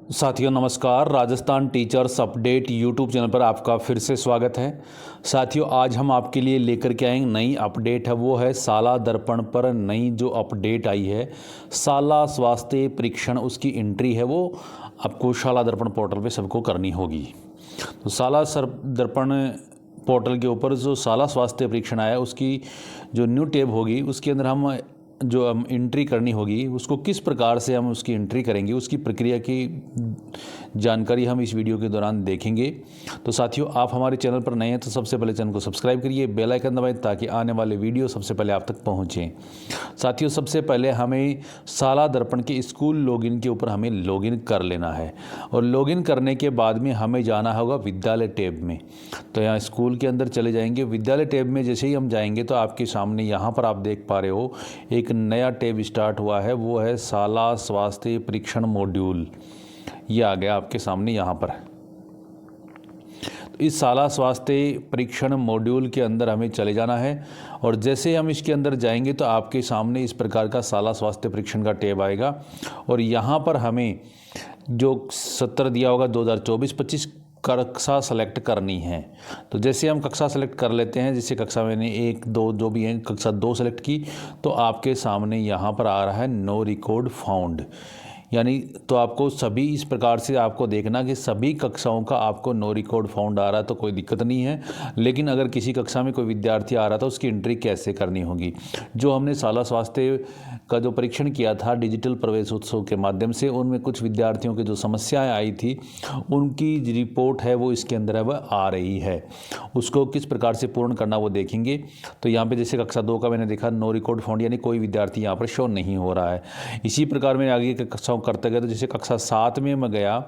साथियों नमस्कार। Rajasthan teachers update YouTube channel पर आपका फिर से स्वागत है। साथियों आज हम आपके लिए लेकर के आएंगे नई अपडेट है, वो है साला दर्पण पर नई जो अपडेट आई है। साला स्वास्थ्य परीक्षण उसकी एंट्री है वो आपको शाला दर्पण पोर्टल पे सबको करनी होगी। तो साला दर्पण पोर्टल के ऊपर जो साला स्वास्थ्य परीक्षण आया उसकी जो न्यू टैब होगी उसके अंदर हम एंट्री करनी होगी, उसको किस प्रकार से हम उसकी एंट्री करेंगे उसकी प्रक्रिया की जानकारी हम इस वीडियो के दौरान देखेंगे। तो साथियों आप हमारे चैनल पर नए हैं तो सबसे पहले चैनल को सब्सक्राइब करिए, बेल आइकन दबाएं ताकि आने वाले वीडियो सबसे पहले आप तक पहुंचें। साथियों सबसे पहले हमें साला दर्पण के स्कूल लॉगिन के ऊपर हमें लॉगिन कर लेना है और लॉगिन करने के बाद में हमें जाना होगा विद्यालय टैब में। तो यहाँ स्कूल के अंदर चले जाएंगे, विद्यालय टैब में जैसे ही हम जाएंगे तो आपके सामने यहाँ पर आप देख पा रहे हो एक नया टैब स्टार्ट हुआ है, वो है साला स्वास्थ्य परीक्षण मॉड्यूल। ये आ गया आपके सामने यहाँ पर। तो इस साला स्वास्थ्य परीक्षण मॉड्यूल के अंदर हमें चले जाना है और जैसे हम इसके अंदर जाएंगे तो आपके सामने इस प्रकार का साला स्वास्थ्य परीक्षण का टैब आएगा और यहाँ पर हमें जो सत्र दिया होगा 2024-25 कक्षा सेलेक्ट करनी है। तो जैसे हम कक्षा सेलेक्ट कर लेते हैं, जैसे कक्षा मैंने 1, 2 जो भी है कक्षा 2 सेलेक्ट की तो आपके सामने यहाँ पर आ रहा है नो रिकॉर्ड फाउंड, यानी तो आपको सभी इस प्रकार से आपको देखना कि सभी कक्षाओं का आपको नो रिकॉर्ड फाउंड आ रहा है तो कोई दिक्कत नहीं है। लेकिन अगर किसी कक्षा में कोई विद्यार्थी आ रहा था उसकी एंट्री कैसे करनी होगी, जो हमने साला स्वास्थ्य का जो परीक्षण किया था डिजिटल प्रवेश उत्सव के माध्यम से, उनमें कुछ विद्यार्थियों की जो समस्याएं आई थी उनकी रिपोर्ट है वो इसके अंदर है वह आ रही है, उसको किस प्रकार से पूर्ण करना वो देखेंगे। तो यहाँ पे जैसे कक्षा 2 का मैंने देखा नो रिकॉर्ड फाउंड, यानी कोई विद्यार्थी यहाँ पर शो नहीं हो रहा है। इसी प्रकार मैं आगे के कक्षाओं करते गए तो जैसे कक्षा 7 में मैं गया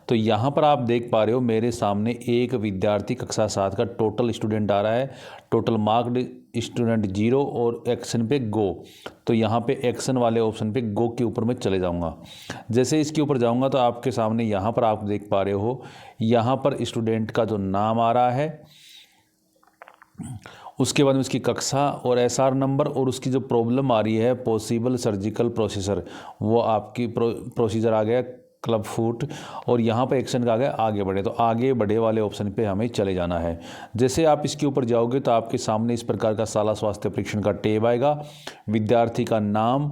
तो यहाँ पर आप देख पा रहे हो मेरे सामने एक विद्यार्थी कक्षा 7 का टोटल स्टूडेंट आ रहा है, टोटल मार्क्ड स्टूडेंट 0 और एक्शन पे गो। तो यहाँ पे एक्शन वाले ऑप्शन पे गो के ऊपर मैं चले जाऊँगा। जैसे इसके ऊपर जाऊँगा तो आपके सामने यहाँ पर आप देख पा रहे हो यहाँ पर स्टूडेंट का जो नाम आ रहा है, उसके बाद में उसकी कक्षा और एसआर नंबर और उसकी जो प्रॉब्लम आ रही है पॉसिबल सर्जिकल प्रोसीजर, वो आपकी प्रोसीजर आ गया क्लब फुट और यहाँ पर एक्शन का आ गया आगे बढ़े। तो आगे बढ़े वाले ऑप्शन पे हमें चले जाना है। जैसे आप इसके ऊपर जाओगे तो आपके सामने इस प्रकार का साला स्वास्थ्य परीक्षण का टैब आएगा, विद्यार्थी का नाम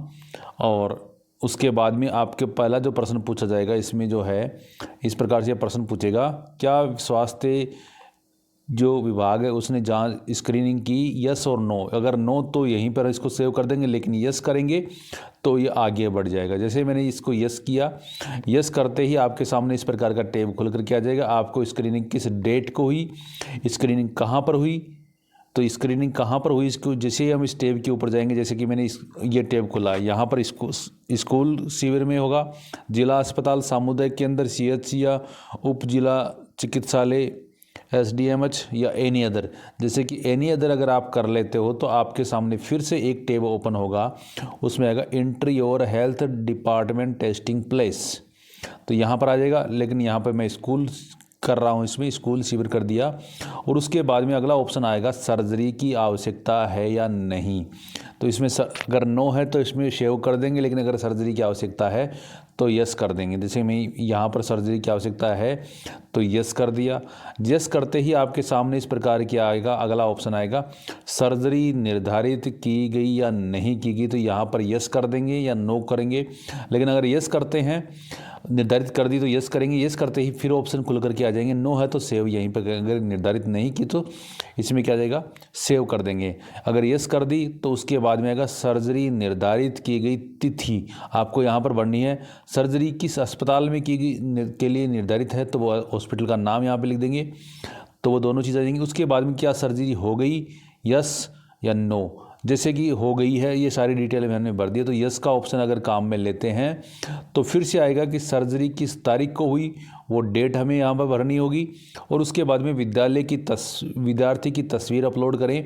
और उसके बाद में आपके पहला जो प्रश्न पूछा जाएगा इसमें जो है इस प्रकार से प्रश्न पूछेगा, क्या स्वास्थ्य जो विभाग है उसने जांच स्क्रीनिंग की, यस और नो। अगर नो तो यहीं पर इसको सेव कर देंगे, लेकिन यस करेंगे तो ये आगे बढ़ जाएगा। जैसे मैंने इसको यस किया, यस करते ही आपके सामने इस प्रकार का टैब खुल करके आ जाएगा। आपको स्क्रीनिंग किस डेट को हुई, स्क्रीनिंग कहाँ पर हुई, तो स्क्रीनिंग कहाँ पर हुई इसको जैसे ही हम इस टैब के ऊपर जाएंगे, जैसे कि मैंने ये टैब खुला है यहाँ पर स्कूल शिविर में होगा, जिला अस्पताल सामुदायिक केंद्र CHC या उप जिला चिकित्सालय SDMH या एनी अदर। जैसे कि एनी अदर अगर आप कर लेते हो तो आपके सामने फिर से एक टैब ओपन होगा, उसमें आएगा एंट्री और हेल्थ डिपार्टमेंट टेस्टिंग प्लेस। तो यहाँ पर आ जाएगा, लेकिन यहाँ पर मैं स्कूल कर रहा हूँ, इसमें स्कूल शिविर कर दिया और उसके बाद में अगला ऑप्शन आएगा सर्जरी की आवश्यकता है या नहीं। तो इसमें अगर नो है तो इसमें सेव कर देंगे, लेकिन अगर सर्जरी की आवश्यकता है तो यस कर देंगे। जैसे मैं यहाँ पर सर्जरी की आवश्यकता है तो यस कर दिया। यस करते ही आपके सामने इस प्रकार की आएगा, अगला ऑप्शन आएगा सर्जरी निर्धारित की गई या नहीं की गई। तो यहाँ पर यस कर देंगे या नो करेंगे, लेकिन अगर यस करते हैं निर्धारित कर दी तो यस करेंगे, यस करते ही फिर ऑप्शन खुल करके आ जाएंगे, नो है तो सेव यहीं पर, अगर निर्धारित नहीं की तो इसमें क्या जाएगा सेव कर देंगे। अगर यस कर दी तो उसके बाद में आएगा सर्जरी निर्धारित की गई तिथि, आपको यहाँ पर बढ़नी है। सर्जरी किस अस्पताल में की गई के लिए निर्धारित है तो वो हॉस्पिटल का नाम यहाँ पे लिख देंगे, तो वो दोनों चीज़ें आ जाएंगी। उसके बाद में क्या सर्जरी हो गई, यस या नो। जैसे कि हो गई है ये सारी डिटेल मैंने भर दी है, तो यस का ऑप्शन अगर काम में लेते हैं तो फिर से आएगा कि सर्जरी किस तारीख को हुई, वो डेट हमें यहाँ पर भरनी होगी और उसके बाद में विद्यार्थी की तस्वीर अपलोड करें,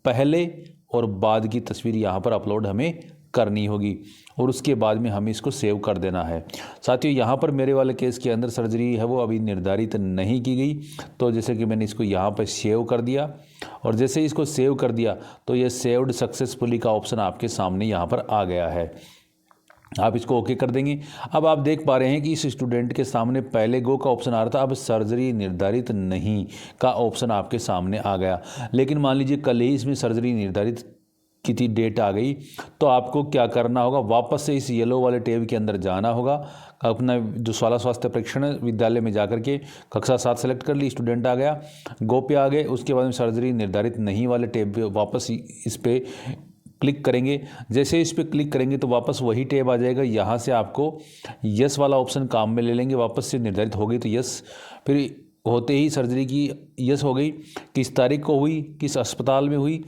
पहले और बाद की तस्वीर यहाँ पर अपलोड हमें करनी होगी और उसके बाद में हमें इसको सेव कर देना है। साथियों यहाँ पर मेरे वाले केस के अंदर सर्जरी है वो अभी निर्धारित नहीं की गई, तो जैसे कि मैंने इसको यहाँ पर सेव कर दिया और जैसे इसको सेव कर दिया तो ये सेव्ड सक्सेसफुली का ऑप्शन आपके सामने यहाँ पर आ गया है। आप इसको ओके कर देंगे। अब आप देख पा रहे हैं कि इस स्टूडेंट के सामने पहले गो का ऑप्शन आ रहा था, अब सर्जरी निर्धारित नहीं का ऑप्शन आपके सामने आ गया। लेकिन मान लीजिए कल ही इसमें सर्जरी निर्धारित की थी, डेट आ गई, तो आपको क्या करना होगा, वापस से इस येलो वाले टैब के अंदर जाना होगा। अपना जो शाला स्वास्थ्य परीक्षण विद्यालय में जाकर के कक्षा 7 सेलेक्ट कर ली, स्टूडेंट आ गया, गो पे आ गए, उसके बाद में सर्जरी निर्धारित नहीं वाले टैब पे वापस इस पे क्लिक करेंगे। जैसे इस पर क्लिक करेंगे तो वापस वही टैब आ जाएगा। यहाँ से आपको यस वाला ऑप्शन काम में ले लेंगे, वापस से निर्धारित हो गई तो यस, फिर होते ही सर्जरी की यस हो गई, किस तारीख को हुई, किस अस्पताल में हुई,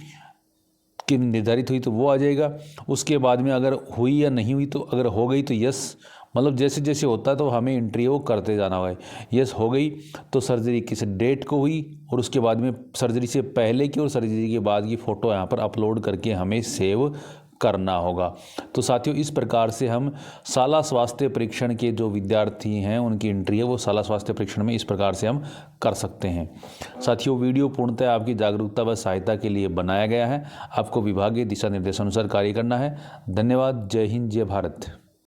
कि निर्धारित हुई तो वो आ जाएगा। उसके बाद में अगर हुई या नहीं हुई, तो अगर हो गई तो यस, मतलब जैसे जैसे होता है तो हमें एंट्री वो करते जाना होगा। यस हो गई तो सर्जरी किस डेट को हुई, और उसके बाद में सर्जरी से पहले की और सर्जरी के बाद की फ़ोटो यहाँ पर अपलोड करके हमें सेव करना होगा। तो साथियों, इस प्रकार से हम शाला स्वास्थ्य परीक्षण के जो विद्यार्थी हैं उनकी एंट्री है वो शाला स्वास्थ्य परीक्षण में इस प्रकार से हम कर सकते हैं। साथियों, वीडियो पूर्णतः आपकी जागरूकता व सहायता के लिए बनाया गया है। आपको विभागीय दिशा निर्देशानुसार कार्य करना है। धन्यवाद। जय हिंद, जय भारत।